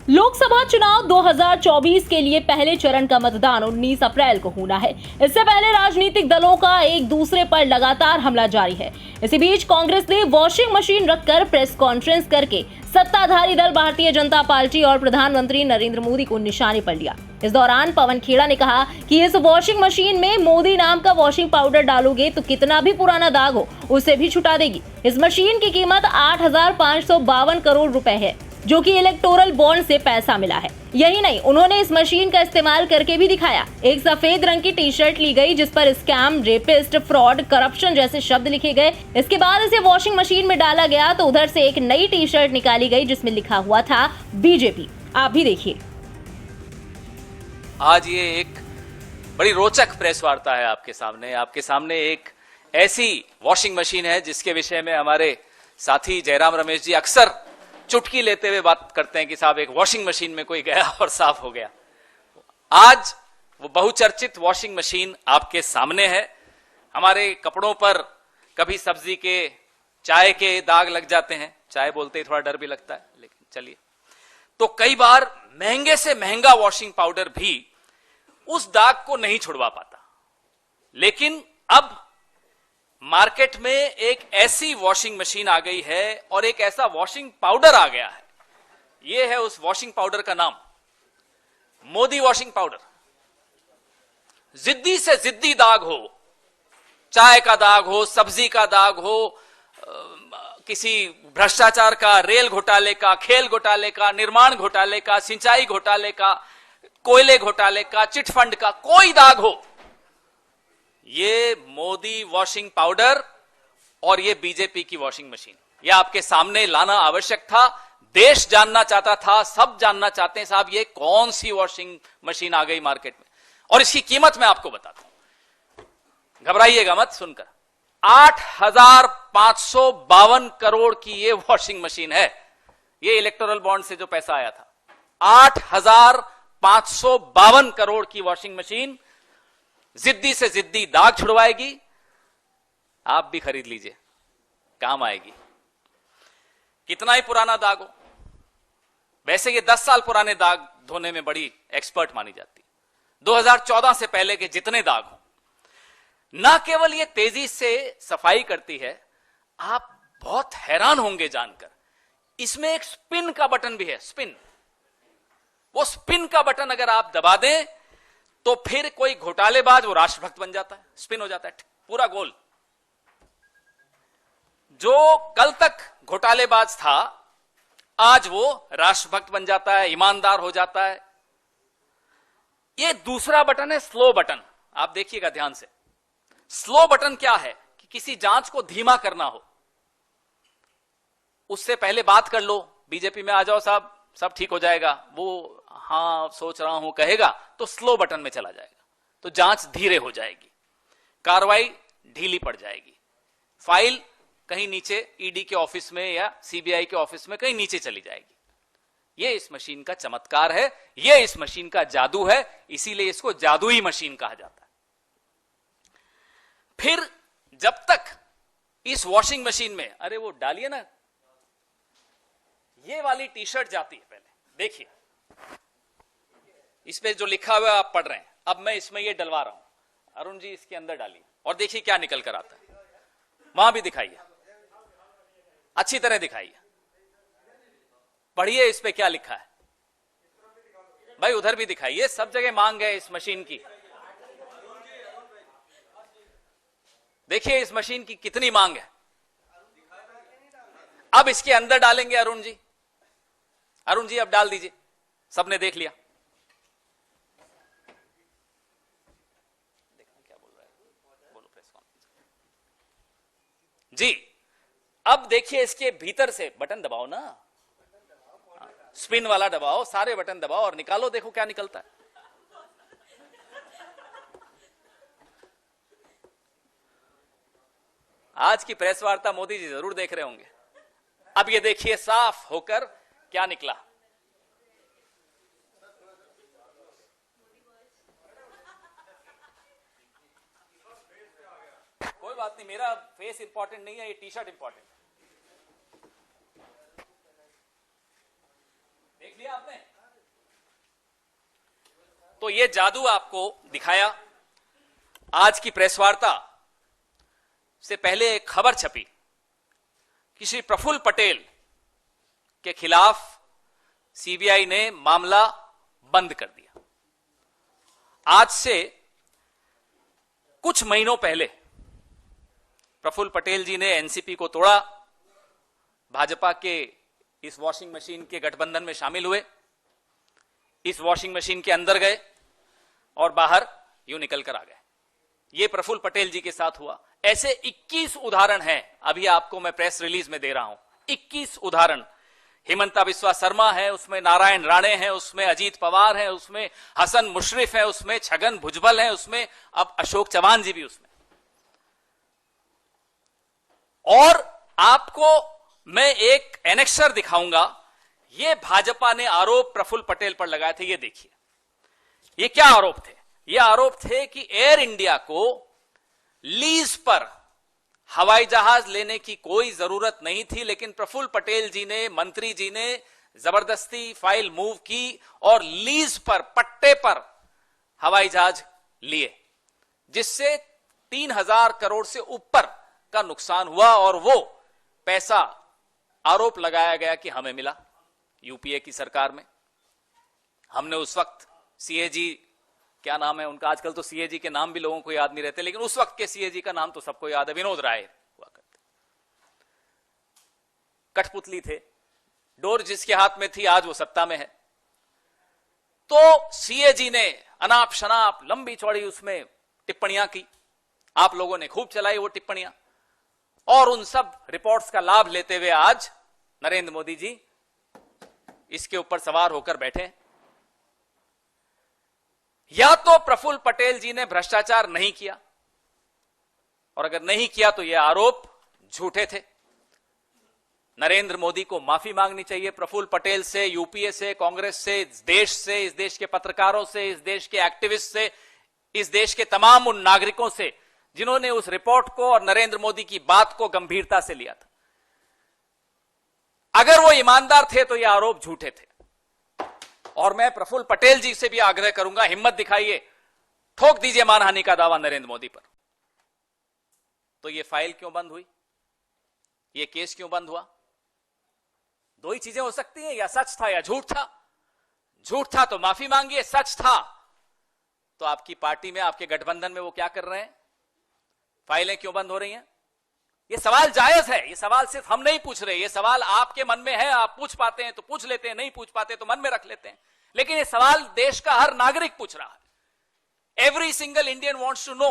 लोकसभा चुनाव 2024 के लिए पहले चरण का मतदान 19 अप्रैल को होना है। इससे पहले राजनीतिक दलों का एक दूसरे पर लगातार हमला जारी है। इसी बीच कांग्रेस ने वॉशिंग मशीन रखकर प्रेस कॉन्फ्रेंस करके सत्ताधारी दल भारतीय जनता पार्टी और प्रधानमंत्री नरेंद्र मोदी को निशाने पर लिया। इस दौरान पवन खेड़ा ने कहा कि इस वॉशिंग मशीन में मोदी नाम का वॉशिंग पाउडर डालोगे तो कितना भी पुराना दाग हो उसे भी छुटा देगी। इस मशीन की कीमत 8,552 करोड़ रुपए है, जो कि इलेक्टोरल बॉन्ड से पैसा मिला है। यही नहीं, उन्होंने इस मशीन का इस्तेमाल करके भी दिखाया। एक सफेद रंग की टी शर्ट ली गई जिस पर स्कैम, रेपिस्ट, फ्रॉड, करप्शन जैसे शब्द लिखे गए। इसके बाद इसे वॉशिंग मशीन में डाला गया तो उधर से एक नई टी शर्ट निकाली गई जिसमें लिखा हुआ था बीजेपी। आप भी देखिए। आज ये एक बड़ी रोचक प्रेस वार्ता है आपके सामने एक ऐसी वॉशिंग मशीन है जिसके विषय में हमारे साथी जयराम रमेश जी अक्सर चुटकी लेते हुए बात करते हैं कि साहब एक वॉशिंग मशीन में कोई गया और साफ हो गया। आज वो बहुचर्चित वॉशिंग मशीन आपके सामने है। हमारे कपड़ों पर कभी सब्जी के, चाय के दाग लग जाते हैं। चाय बोलते ही थोड़ा डर भी लगता है, लेकिन चलिए। तो कई बार महंगे से महंगा वॉशिंग पाउडर भी उस दाग को नहीं छुड़वा पाता। लेकिन अब मार्केट में एक ऐसी वॉशिंग मशीन आ गई है और एक ऐसा वॉशिंग पाउडर आ गया है। यह है उस वॉशिंग पाउडर का नाम, मोदी वॉशिंग पाउडर। जिद्दी से जिद्दी दाग हो, चाय का दाग हो, सब्जी का दाग हो, किसी भ्रष्टाचार का, रेल घोटाले का, खेल घोटाले का, निर्माण घोटाले का, सिंचाई घोटाले का, कोयले घोटाले का, चिटफंड का, कोई दाग हो, ये मोदी वॉशिंग पाउडर और ये बीजेपी की वॉशिंग मशीन, ये आपके सामने लाना आवश्यक था। देश जानना चाहता था, सब जानना चाहते हैं साहब ये कौन सी वॉशिंग मशीन आ गई मार्केट में। और इसकी कीमत मैं आपको बताता हूं, घबराइएगा मत सुनकर। 8,552 करोड़ की ये वॉशिंग मशीन है। ये इलेक्टोरल बॉन्ड से जो पैसा आया था, 8,552 करोड़ की वॉशिंग मशीन जिद्दी से जिद्दी दाग छुड़वाएगी। आप भी खरीद लीजिए, काम आएगी। कितना ही पुराना दाग हो, वैसे ये 10 साल पुराने दाग धोने में बड़ी एक्सपर्ट मानी जाती। 2014 से पहले के जितने दाग हो, ना केवल ये तेजी से सफाई करती है, आप बहुत हैरान होंगे जानकर, इसमें एक स्पिन का बटन भी है। स्पिन, वो स्पिन का बटन अगर आप दबा दें तो फिर कोई घोटालेबाज वो राष्ट्रभक्त बन जाता है, स्पिन हो जाता है पूरा गोल। जो कल तक घोटालेबाज था आज वो राष्ट्रभक्त बन जाता है, ईमानदार हो जाता है। ये दूसरा बटन है स्लो बटन। आप देखिएगा ध्यान से। स्लो बटन क्या है कि किसी जांच को धीमा करना हो, उससे पहले बात कर लो, बीजेपी में आ जाओ साहब, सब ठीक हो जाएगा, वो हाँ सोच रहा हूं कहेगा तो स्लो बटन में चला जाएगा, तो जांच धीरे हो जाएगी, कार्रवाई ढीली पड़ जाएगी, फाइल कहीं नीचे ईडी के ऑफिस में या सीबीआई के ऑफिस में कहीं नीचे चली जाएगी। यह इस मशीन का चमत्कार है, यह इस मशीन का जादू है, इसीलिए इसको जादुई मशीन कहा जाता है। फिर जब तक इस वॉशिंग मशीन में, अरे वो डालिए ना, ये वाली टी शर्ट जाती है, पहले देखिए इस पे जो लिखा हुआ है आप पढ़ रहे हैं, अब मैं इसमें ये डलवा रहा हूं। अरुण जी इसके अंदर डालिए और देखिए क्या निकल कर आता है। वहां भी दिखाइए, अच्छी तरह दिखाइए, पढ़िए इस पे क्या लिखा है भाई, उधर भी दिखाइए, सब जगह मांग है इस मशीन की। देखिए इस मशीन की कितनी मांग है। अब इसके अंदर डालेंगे अरुण जी, अरुण जी अब डाल दीजिए, सबने देख लिया। क्या बोल रहा है, बोलो प्रेस कॉन्फ्रेंस जी। अब देखिए इसके भीतर से बटन दबाओ ना, स्पिन वाला दबाओ, सारे बटन दबाओ और निकालो, देखो क्या निकलता है। आज की प्रेस वार्ता मोदी जी जरूर देख रहे होंगे। अब ये देखिए साफ होकर क्या निकला। कोई बात नहीं, मेरा फेस इंपॉर्टेंट नहीं है, ये टी शर्ट इंपॉर्टेंट है। देख लिया आपने? तो ये जादू आपको दिखाया। आज की प्रेस वार्ता से पहले एक खबर छपी कि श्री प्रफुल्ल पटेल के खिलाफ सीबीआई ने मामला बंद कर दिया। आज से कुछ महीनों पहले प्रफुल्ल पटेल जी ने एनसीपी को तोड़ा, भाजपा के इस वॉशिंग मशीन के गठबंधन में शामिल हुए, इस वॉशिंग मशीन के अंदर गए और बाहर यूं निकल कर आ गए। यह प्रफुल्ल पटेल जी के साथ हुआ। ऐसे 21 उदाहरण हैं, अभी आपको मैं प्रेस रिलीज में दे रहा हूं। 21 उदाहरण। हिमंता बिस्वा शर्मा है, उसमें नारायण राणे हैं, उसमें अजीत पवार हैं, उसमें हसन मुशर्रफ है, उसमें छगन भुजबल है, उसमें अब अशोक चौहान जी भी उसमें। और आपको मैं एक एनेक्सर दिखाऊंगा। यह भाजपा ने आरोप प्रफुल्ल पटेल पर लगाए थे। ये देखिए, ये क्या आरोप थे? ये आरोप थे कि एयर इंडिया को लीज पर हवाई जहाज लेने की कोई जरूरत नहीं थी, लेकिन प्रफुल्ल पटेल जी ने, मंत्री जी ने जबरदस्ती फाइल मूव की और लीज पर, पट्टे पर हवाई जहाज लिए, जिससे 3000 करोड़ से ऊपर का नुकसान हुआ। और वो पैसा आरोप लगाया गया कि हमें मिला यूपीए की सरकार में। हमने उस वक्त सीएजी, क्या नाम है उनका, आजकल तो सीएजी के नाम भी लोगों को याद नहीं रहते, लेकिन उस वक्त के सीएजी का नाम तो सबको याद है, विनोद राय हुआ करते। कठपुतली थे, डोर जिसके हाथ में थी आज वो सत्ता में है। तो सीएजी ने अनाप शनाप लंबी चौड़ी उसमें टिप्पणियां की, आप लोगों ने खूब चलाई वो टिप्पणियां, और उन सब रिपोर्ट्स का लाभ लेते हुए आज नरेंद्र मोदी जी इसके ऊपर सवार होकर बैठे। या तो प्रफुल्ल पटेल जी ने भ्रष्टाचार नहीं किया, और अगर नहीं किया तो यह आरोप झूठे थे। नरेंद्र मोदी को माफी मांगनी चाहिए प्रफुल्ल पटेल से, यूपीए से, कांग्रेस से, इस देश के पत्रकारों से, इस देश के एक्टिविस्ट से, इस देश के तमाम उन नागरिकों से जिन्होंने उस रिपोर्ट को और नरेंद्र मोदी की बात को गंभीरता से लिया था। अगर वो ईमानदार थे तो ये आरोप झूठे थे। और मैं प्रफुल्ल पटेल जी से भी आग्रह करूंगा, हिम्मत दिखाइए, ठोक दीजिए मानहानि का दावा नरेंद्र मोदी पर। तो ये फाइल क्यों बंद हुई? ये केस क्यों बंद हुआ? दो ही चीजें हो सकती हैं, या सच था या झूठ था। झूठ था तो माफी मांगिए, सच था तो आपकी पार्टी में, आपके गठबंधन में वो क्या कर रहे हैं? फाइलें क्यों बंद हो रही हैं? ये सवाल जायज है। ये सवाल सिर्फ हम नहीं पूछ रहे, ये सवाल आपके मन में है। आप पूछ पाते हैं तो पूछ लेते हैं, नहीं पूछ पाते तो मन में रख लेते हैं। लेकिन ये सवाल देश का हर नागरिक पूछ रहा है। Every single Indian wants to know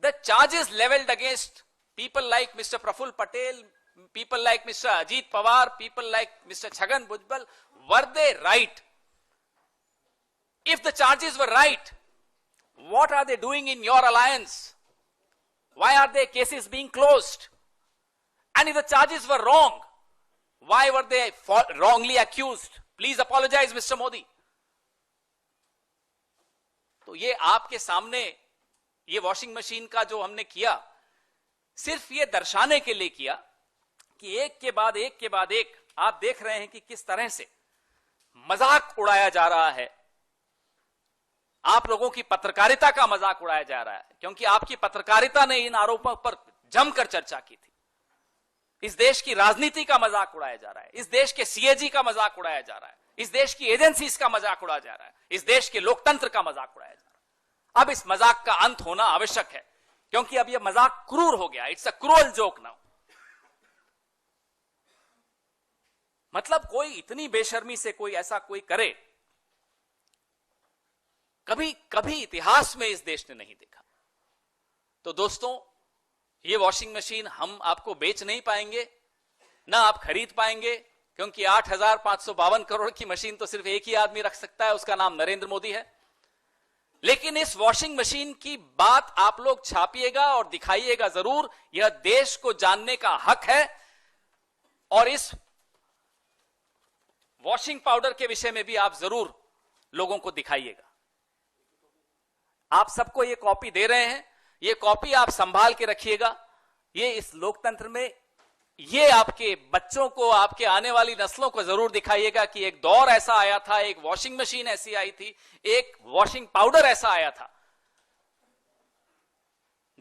the charges levelled against people like mister Praful Patel, people like Mr. Ajit Pawar, people like Mr. Chhagan Bhujbal, were they right? If the charges were right, what are they doing in your alliance? Why are their cases being closed? And if the charges were wrong, why were they wrongly accused? Please apologize, Mr. Modi. तो ये आपके सामने, ये washing machine का जो हमने किया, सिर्फ ये दर्शाने के लिए किया कि एक के बाद एक आप देख रहे हैं कि किस तरह से मजाक उड़ाया जा रहा है। आप लोगों की पत्रकारिता का मजाक उड़ाया जा रहा है, क्योंकि आपकी पत्रकारिता ने इन आरोपों पर जमकर चर्चा की थी। इस देश की राजनीति का मजाक उड़ाया जा रहा है, इस देश के सीएजी का मजाक उड़ाया जा रहा है, इस देश की एजेंसीज का मजाक उड़ाया जा रहा है, इस देश के लोकतंत्र का मजाक उड़ाया जा रहा है। अब इस मजाक का अंत होना आवश्यक है, क्योंकि अब यह मजाक क्रूर हो गया। It's a cruel joke now. मतलब कोई इतनी बेशर्मी से कोई ऐसा कोई करे, कभी इतिहास में इस देश ने नहीं देखा। तो दोस्तों, ये वॉशिंग मशीन हम आपको बेच नहीं पाएंगे, ना आप खरीद पाएंगे, क्योंकि 8,552 करोड़ की मशीन तो सिर्फ एक ही आदमी रख सकता है, उसका नाम नरेंद्र मोदी है। लेकिन इस वॉशिंग मशीन की बात आप लोग छापिएगा और दिखाइएगा जरूर। यह देश को जानने का हक है। और इस वॉशिंग पाउडर के विषय में भी आप जरूर लोगों को दिखाइएगा। आप सबको ये कॉपी दे रहे हैं, ये कॉपी आप संभाल के रखिएगा। ये इस लोकतंत्र में ये आपके बच्चों को, आपके आने वाली नस्लों को जरूर दिखाइएगा कि एक दौर ऐसा आया था, एक वॉशिंग मशीन ऐसी आई थी, एक वॉशिंग पाउडर ऐसा आया था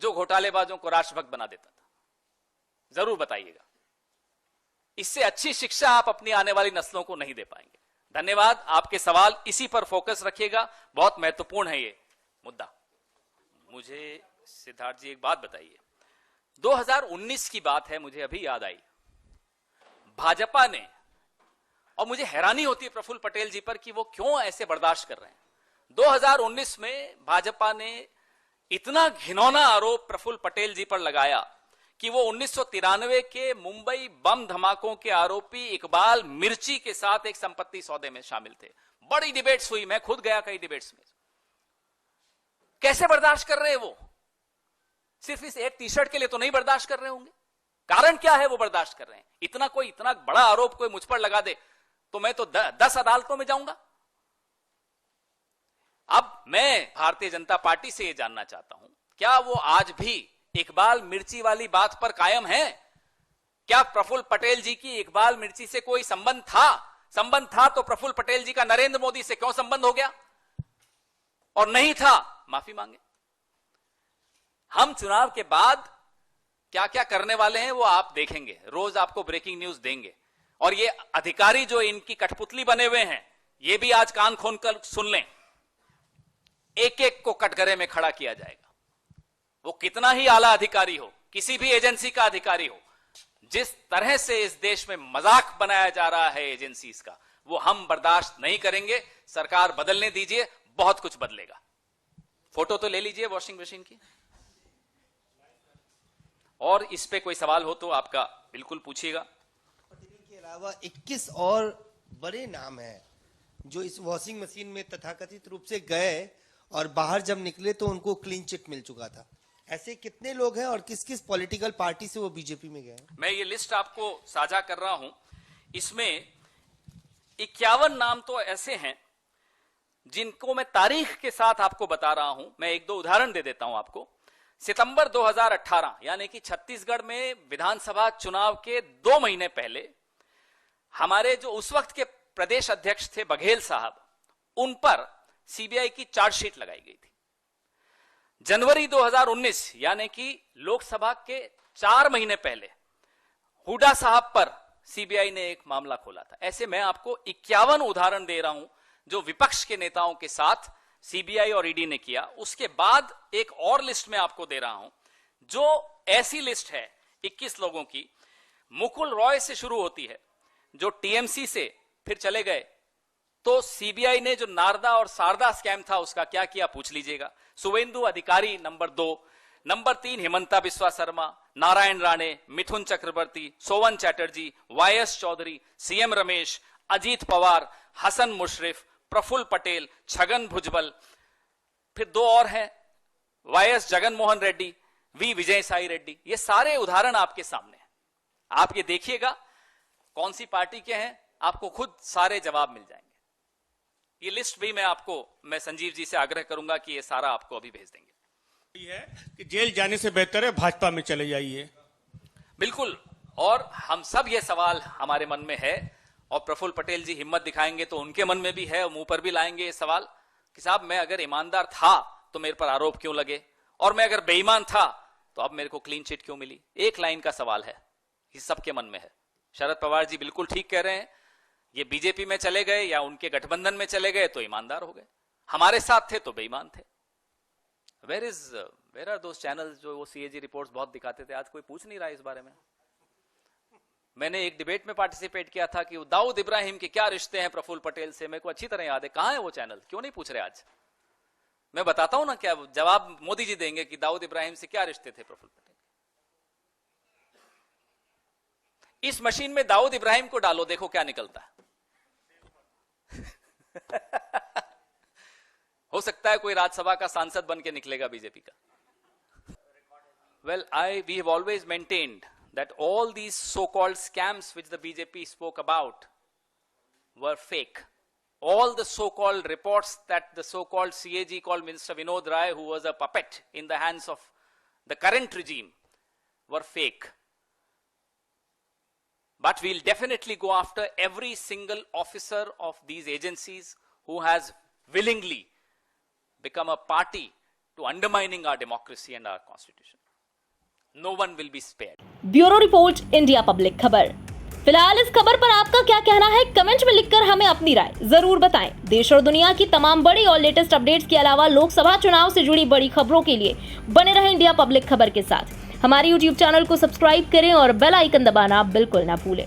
जो घोटालेबाजों को राष्ट्रभक्त बना देता था। जरूर बताइएगा। इससे अच्छी शिक्षा आप अपनी आने वाली नस्लों को नहीं दे पाएंगे। धन्यवाद। आपके सवाल इसी पर फोकस रखिएगा, बहुत महत्वपूर्ण है ये मुद्दा। मुझे सिद्धार्थ जी एक बात बताइए, 2019 की बात है, मुझे अभी याद आई, भाजपा ने, और मुझे हैरानी होती है प्रफुल्ल पटेल जी पर कि वो क्यों ऐसे बर्दाश्त कर रहे हैं। 2019 में भाजपा ने इतना घिनौना आरोप प्रफुल्ल पटेल जी पर लगाया कि वो 1993 के मुंबई बम धमाकों के आरोपी इकबाल मिर्ची के साथ एक संपत्ति सौदे में शामिल थे। बड़ी डिबेट्स हुई, मैं खुद गया कई डिबेट्स में। कैसे बर्दाश्त कर रहे हैं वो? सिर्फ इस एक टी शर्ट के लिए तो नहीं बर्दाश्त कर रहे होंगे। कारण क्या है वो बर्दाश्त कर रहे हैं? इतना बड़ा आरोप कोई मुझ पर लगा दे तो मैं तो 10 अदालतों में जाऊंगा। अब मैं भारतीय जनता पार्टी से यह जानना चाहता हूं, क्या वो आज भी इकबाल मिर्ची वाली बात पर कायम है? क्या प्रफुल्ल पटेल जी की इकबाल मिर्ची से कोई संबंध था? संबंध था तो प्रफुल्ल पटेल जी का नरेंद्र मोदी से क्यों संबंध हो गया? और नहीं था, माफी मांगे। हम चुनाव के बाद क्या क्या करने वाले हैं वो आप देखेंगे, रोज आपको ब्रेकिंग न्यूज देंगे। और ये अधिकारी जो इनकी कठपुतली बने हुए हैं, ये भी आज कान खोलकर सुन लें, एक एक को कटघरे में खड़ा किया जाएगा। वो कितना ही आला अधिकारी हो, किसी भी एजेंसी का अधिकारी हो, जिस तरह से इस देश में मजाक बनाया जा रहा है एजेंसीज का, वो हम बर्दाश्त नहीं करेंगे। सरकार बदलने दीजिए, बहुत कुछ बदलेगा। फोटो तो ले लीजिए वॉशिंग मशीन की। और इस पे कोई सवाल हो तो आपका बिल्कुल पूछिएगा। के अलावा 21 और बड़े नाम हैं जो इस वॉशिंग मशीन में तथाकथित रूप से गए और बाहर जब निकले तो उनको क्लीन चिट मिल चुका था। ऐसे कितने लोग हैं और किस किस पॉलिटिकल पार्टी से वो बीजेपी में गए? मैं ये लिस्ट आपको साझा कर रहा हूं। इसमें 51 नाम तो ऐसे हैं जिनको मैं तारीख के साथ आपको बता रहा हूं। मैं एक दो उदाहरण दे देता हूं आपको। सितंबर 2018 यानी कि छत्तीसगढ़ में विधानसभा चुनाव के 2 महीने पहले हमारे जो उस वक्त के प्रदेश अध्यक्ष थे बघेल साहब, उन पर सीबीआई की चार्जशीट लगाई गई थी। जनवरी 2019 यानी कि लोकसभा के 4 महीने पहले हुड्डा साहब पर सीबीआई ने एक मामला खोला था। ऐसे मैं आपको 51 उदाहरण दे रहा हूं जो विपक्ष के नेताओं के साथ सीबीआई और ईडी ने किया। उसके बाद एक और लिस्ट में आपको दे रहा हूं जो ऐसी लिस्ट है 21 लोगों की। मुकुल रॉय से शुरू होती है जो टीएमसी से फिर चले गए। तो सीबीआई ने जो नारदा और शारदा स्कैम था उसका क्या किया पूछ लीजिएगा। सुवेंदु अधिकारी नंबर 2, नंबर 3 हिमंता बिस्वा शर्मा, नारायण राणे, मिथुन चक्रवर्ती, सोवन चैटर्जी, वाईएस चौधरी, सीएम रमेश, अजीत पवार, हसन मुशरिफ, प्रफुल्ल पटेल, छगन भुजबल, फिर 2 और हैं वाईएस जगन मोहन रेड्डी, वी विजय साई रेड्डी। ये सारे उदाहरण आपके सामने हैं। आप ये देखिएगा कौन सी पार्टी के हैं, आपको खुद सारे जवाब मिल जाएंगे। ये लिस्ट भी मैं संजीव जी से आग्रह करूंगा कि ये सारा आपको अभी भेज देंगे। ये है कि जेल जाने से बेहतर है भाजपा में चले जाइए। बिल्कुल। और हम सब ये सवाल हमारे मन में है और प्रफुल्ल पटेल जी हिम्मत दिखाएंगे तो उनके मन में भी है और मुंह पर भी लाएंगे ये सवाल कि साहब मैं अगर ईमानदार था तो मेरे पर आरोप क्यों लगे, और मैं अगर बेईमान था तो अब मेरे को क्लीन चिट क्यों मिली। एक लाइन का सवाल है, ये सबके मन में है। शरद पवार जी बिल्कुल ठीक कह रहे हैं, ये बीजेपी में चले गए या उनके गठबंधन में चले गए तो ईमानदार हो गए, हमारे साथ थे तो बेईमान थे। वेयर आर दोस चैनल्स जो वो सीएजी रिपोर्ट्स बहुत दिखाते थे, आज कोई पूछ नहीं रहा इस बारे में। मैंने एक डिबेट में पार्टिसिपेट किया था कि दाऊद इब्राहिम के क्या रिश्ते हैं प्रफुल्ल पटेल से, मेरे को अच्छी तरह याद है। कहां है वो चैनल, क्यों नहीं पूछ रहे आज? मैं बताता हूं ना, क्या जवाब मोदी जी देंगे कि दाऊद इब्राहिम से क्या रिश्ते थे प्रफुल्ल पटेल। इस मशीन में दाऊद इब्राहिम को डालो, देखो क्या निकलता है। हो सकता है कोई राज्यसभा का सांसद बन के निकलेगा बीजेपी का। Well, we have always maintained that all these so-called scams which the BJP spoke about were fake. All the so-called reports that the so-called CAG called Minister Vinod Rai, who was a puppet in the hands of the current regime, were fake. But we'll definitely go after every single officer of these agencies who has willingly become a party to undermining our democracy and our constitution. No one will be spared. Bureau report, India public खबर। फिलहाल इस खबर पर आपका क्या कहना है, comment में लिखकर हमें अपनी राय जरूर बताएं। देश और दुनिया की तमाम बड़ी और लेटेस्ट अपडेट्स के अलावा लोकसभा चुनाव से जुड़ी बड़ी खबरों के लिए बने रहें इंडिया पब्लिक खबर के साथ। हमारे YouTube चैनल को सब्सक्राइब करें और बेल आइकन दबाना बिल्कुल ना भूलें।